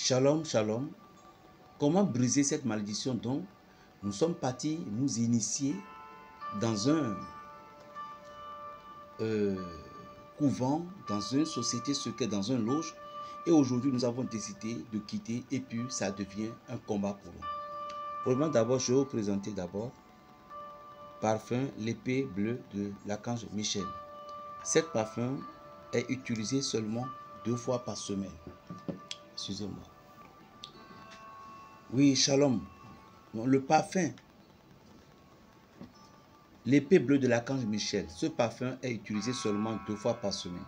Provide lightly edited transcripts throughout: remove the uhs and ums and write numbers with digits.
Shalom, shalom. Comment briser cette malédiction dont nous sommes partis nous initier dans un couvent, dans une société secrète, dans un loge. Et aujourd'hui, nous avons décidé de quitter et puis ça devient un combat pour nous. Premièrement, d'abord, je vais vous présenter d'abord parfum l'épée bleue de l'archange Michel. Cet parfum est utilisé seulement 2 fois par semaine. Excusez-moi. Oui, shalom. Donc, le parfum, l'épée bleue de l'archange Michel, ce parfum est utilisé seulement 2 fois par semaine.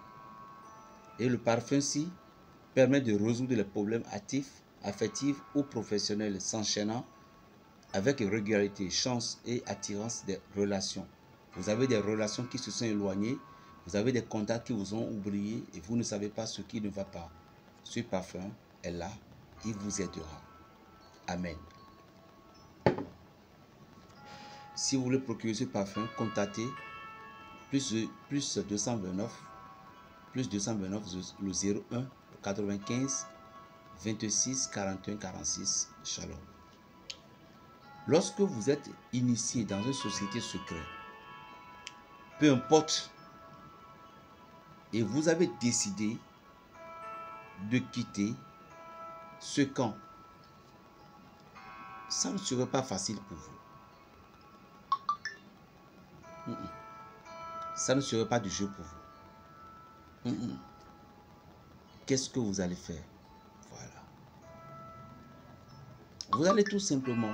Et le parfum-ci permet de résoudre les problèmes affectifs ou professionnels s'enchaînant avec régularité, chance et attirance des relations. Vous avez des relations qui se sont éloignées, vous avez des contacts qui vous ont oublié et vous ne savez pas ce qui ne va pas. Ce parfum est là, il vous aidera. Amen. Si vous voulez procurer ce parfum, contactez plus 229 le 01 95 26 41 46. Shalom. Lorsque vous êtes initié dans une société secrète, peu importe, et vous avez décidé de quitter ce camp, ça ne serait pas facile pour vous. Ça ne serait pas du jeu pour vous. Qu'est-ce que vous allez faire? Voilà. Vous allez tout simplement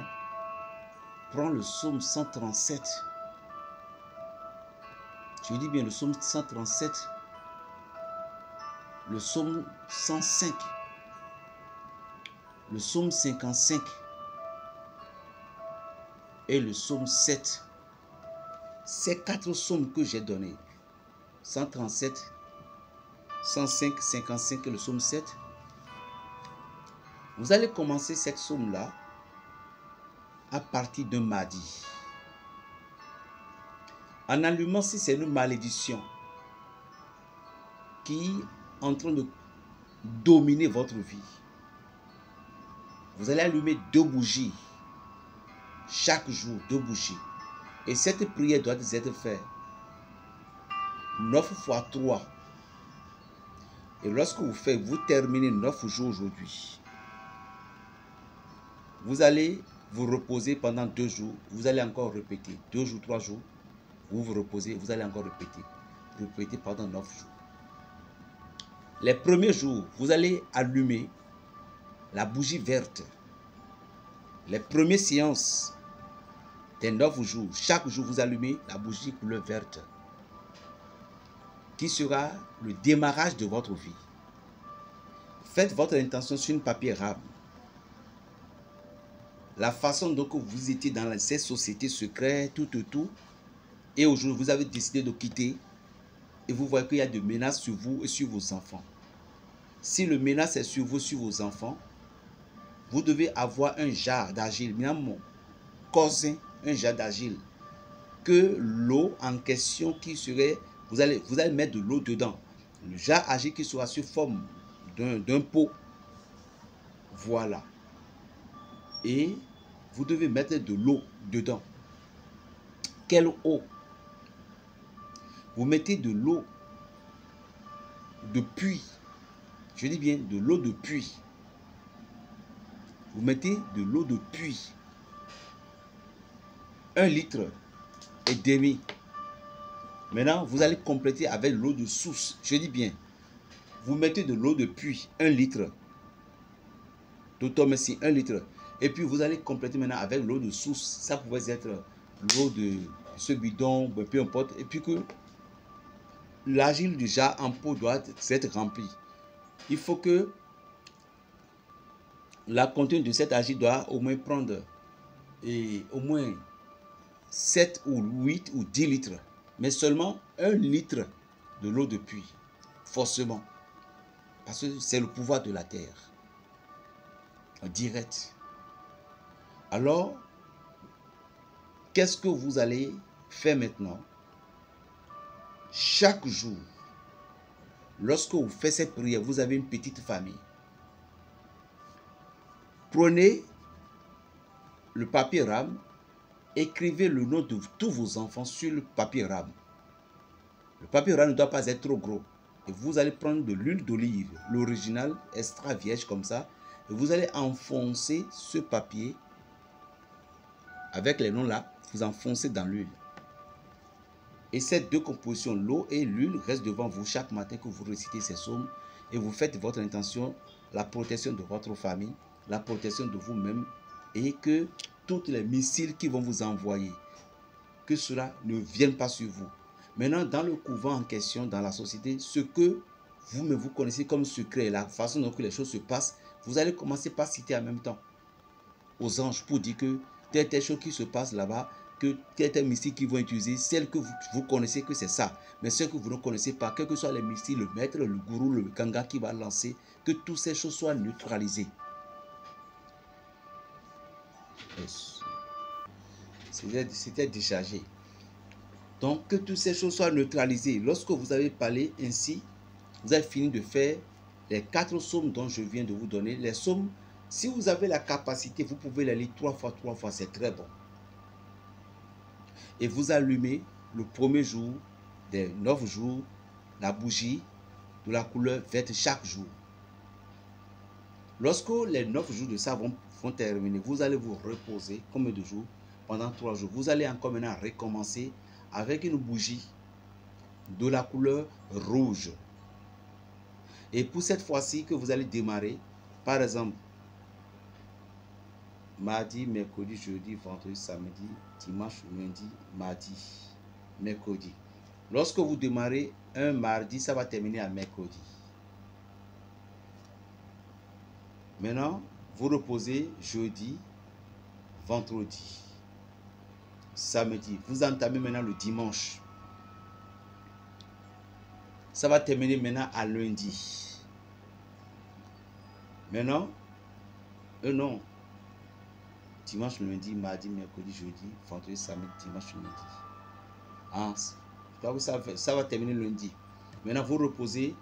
prendre le psaume 137. Je dis bien le psaume 137, le psaume 105, le psaume 55 et le psaume 7. Ces 4 psaumes que j'ai donnés, 137, 105, 55 et le psaume 7, vous allez commencer cette psaume-là à partir d'un mardi. En allumant, si c'est une malédiction qui est en train de dominer votre vie, vous allez allumer 2 bougies. Chaque jour, 2 bougies. Et cette prière doit être faite 9 fois 3. Et lorsque vous terminez 9 jours aujourd'hui, vous allez vous reposer pendant 2 jours. Vous allez encore répéter. 2 jours, 3 jours. Vous vous reposez, vous allez encore répéter. Répétez pendant 9 jours. Les premiers jours, vous allez allumer la bougie verte. Les premières séances des 9 jours, chaque jour vous allumez la bougie couleur verte qui sera le démarrage de votre vie. Faites votre intention sur une papier arabe. La façon dont vous étiez dans ces sociétés secrètes, tout. Et aujourd'hui, vous avez décidé de quitter. Et vous voyez qu'il y a des menaces sur vous et sur vos enfants. Si le menace est sur vous, sur vos enfants, vous devez avoir un jar d'argile. Mon cousin, un jar d'argile. Que l'eau en question qui serait, vous allez mettre de l'eau dedans. Le jar d'argile qui sera sous forme d'un pot. Voilà. Et vous devez mettre de l'eau dedans. Quelle eau? Vous mettez de l'eau de puits. Je dis bien de l'eau de puits. Vous mettez de l'eau de puits. 1,5 litre. Maintenant, vous allez compléter avec l'eau de source. Je dis bien, vous mettez de l'eau de puits, 1 litre. D'automne, 1 litre. Et puis, vous allez compléter maintenant avec l'eau de source. Ça pouvait être l'eau de ce bidon, peu importe. Et puis que l'argile du jar en pot doit être remplie. Il faut que la contenue de cette argile doit au moins prendre au moins 7 ou 8 ou 10 litres. Mais seulement 1 litre de l'eau de puits. Forcément. Parce que c'est le pouvoir de la terre. En direct. Alors, qu'est-ce que vous allez faire maintenant? Chaque jour, lorsque vous faites cette prière, vous avez une petite famille. Prenez le papier rame, écrivez le nom de tous vos enfants sur le papier rame. Le papier rame ne doit pas être trop gros. Et vous allez prendre de l'huile d'olive, l'original, extra vierge comme ça. Et vous allez enfoncer ce papier avec les noms là, vous enfoncez dans l'huile. Et ces deux compositions, l'eau et l'huile, restent devant vous chaque matin que vous récitez ces psaumes et vous faites votre intention, la protection de votre famille, la protection de vous-même et que toutes les missiles qui vont vous envoyer, que cela ne vienne pas sur vous. Maintenant, dans le couvent en question, dans la société, ce que vous connaissez comme secret, la façon dont les choses se passent, vous allez commencer par citer en même temps aux anges pour dire que telle chose qui se passe là-bas, que tel mystique qu'ils vont utiliser, celle que vous connaissez que c'est ça, mais celle que vous ne connaissez pas, quel que soit les mystiques, le maître, le gourou, le ganga qui va lancer, que toutes ces choses soient neutralisées. C'était déchargé. Donc, que toutes ces choses soient neutralisées. Lorsque vous avez parlé ainsi, vous avez fini de faire les 4 psaumes dont je viens de vous donner. Les psaumes, si vous avez la capacité, vous pouvez les lire 3 fois, c'est très bon. Et vous allumez le premier jour des 9 jours la bougie de la couleur verte chaque jour. Lorsque les 9 jours de ça vont terminer, vous allez vous reposer combien de jours? Pendant 3 jours. Vous allez encore maintenant recommencer avec une bougie de la couleur rouge. Et pour cette fois-ci que vous allez démarrer, par exemple, mardi, mercredi, jeudi, vendredi, samedi, dimanche, lundi, mardi, mercredi. Lorsque vous démarrez un mardi, ça va terminer à mercredi. Maintenant, vous reposez jeudi, vendredi, samedi. Vous entamez maintenant le dimanche. Ça va terminer maintenant à lundi. Maintenant, non. Dimanche, lundi, mardi, mercredi, jeudi, vendredi, samedi, dimanche, lundi. Ça va terminer lundi. Maintenant, vous reposez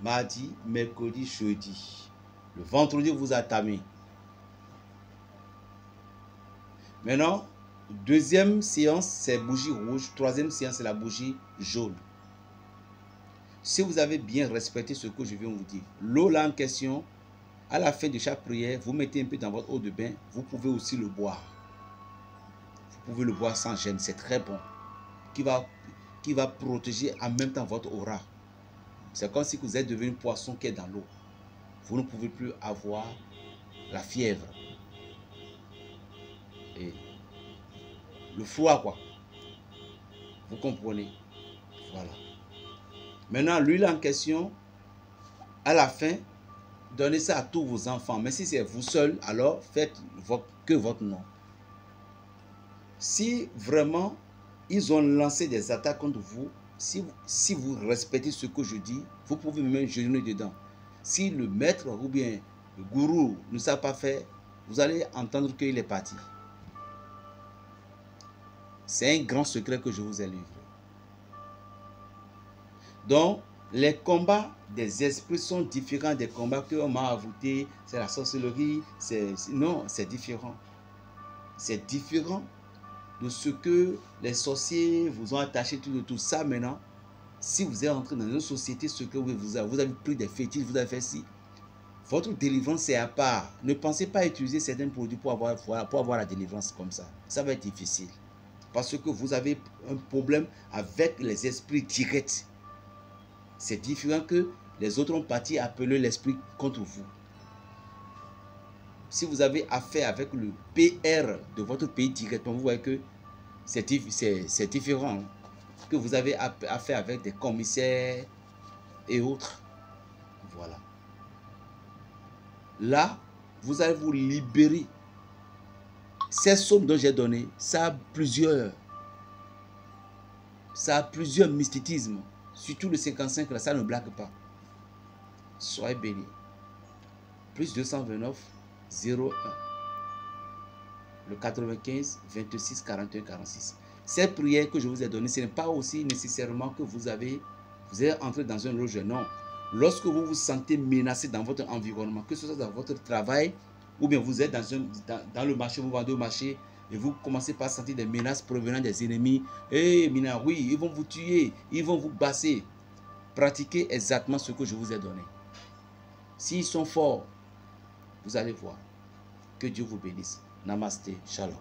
mardi, mercredi, jeudi. Le vendredi, vous entamez. Maintenant, deuxième séance, c'est bougie rouge. Troisième séance, c'est la bougie jaune. Si vous avez bien respecté ce que je viens de vous dire, l'eau là en question, à la fin de chaque prière, vous mettez un peu dans votre eau de bain. Vous pouvez aussi le boire. Vous pouvez le boire sans gêne. C'est très bon. Qui va protéger en même temps votre aura. C'est comme si vous êtes devenu un poisson qui est dans l'eau. Vous ne pouvez plus avoir la fièvre. Et le froid, quoi. Vous comprenez? Voilà. Maintenant, l'huile en question, à la fin, donnez ça à tous vos enfants. Mais si c'est vous seul, alors faites que votre nom. Si vraiment ils ont lancé des attaques contre vous, si vous respectez ce que je dis, vous pouvez même jeûner dedans. Si le maître ou bien le gourou ne sait pas faire, vous allez entendre qu'il est parti. C'est un grand secret que je vous ai livré. Donc, les combats des esprits sont différents des combats qu'on m'a avoués. C'est la sorcellerie. Non, c'est différent. C'est différent de ce que les sorciers vous ont attaché, tout ça maintenant. Si vous êtes entré dans une société secrète, vous avez pris des fétiches, vous avez fait ci. Votre délivrance, c'est à part. Ne pensez pas utiliser certains produits pour avoir la délivrance comme ça. Ça va être difficile. Parce que vous avez un problème avec les esprits directs. C'est différent que les autres ont parti appeler l'esprit contre vous. Si vous avez affaire avec le PR de votre pays directement, vous voyez que c'est différent. Que vous avez affaire avec des commissaires et autres. Voilà. Là, vous allez vous libérer. Ces sommes dont j'ai donné, ça a plusieurs mysticismes. Surtout le 55, là, ça ne blague pas. Soyez bénis. Plus 229 01 le 95 26 41 46. Cette prière que je vous ai donnée, ce n'est pas aussi nécessairement que vous êtes entré dans un loge. Non. Lorsque vous vous sentez menacé dans votre environnement, que ce soit dans votre travail Ou bien vous êtes dans le marché, vous vendez au marché et vous commencez par sentir des menaces provenant des ennemis. Eh, Mina, oui, ils vont vous tuer, ils vont vous basser. Pratiquez exactement ce que je vous ai donné. S'ils sont forts, vous allez voir. Que Dieu vous bénisse. Namasté, shalom.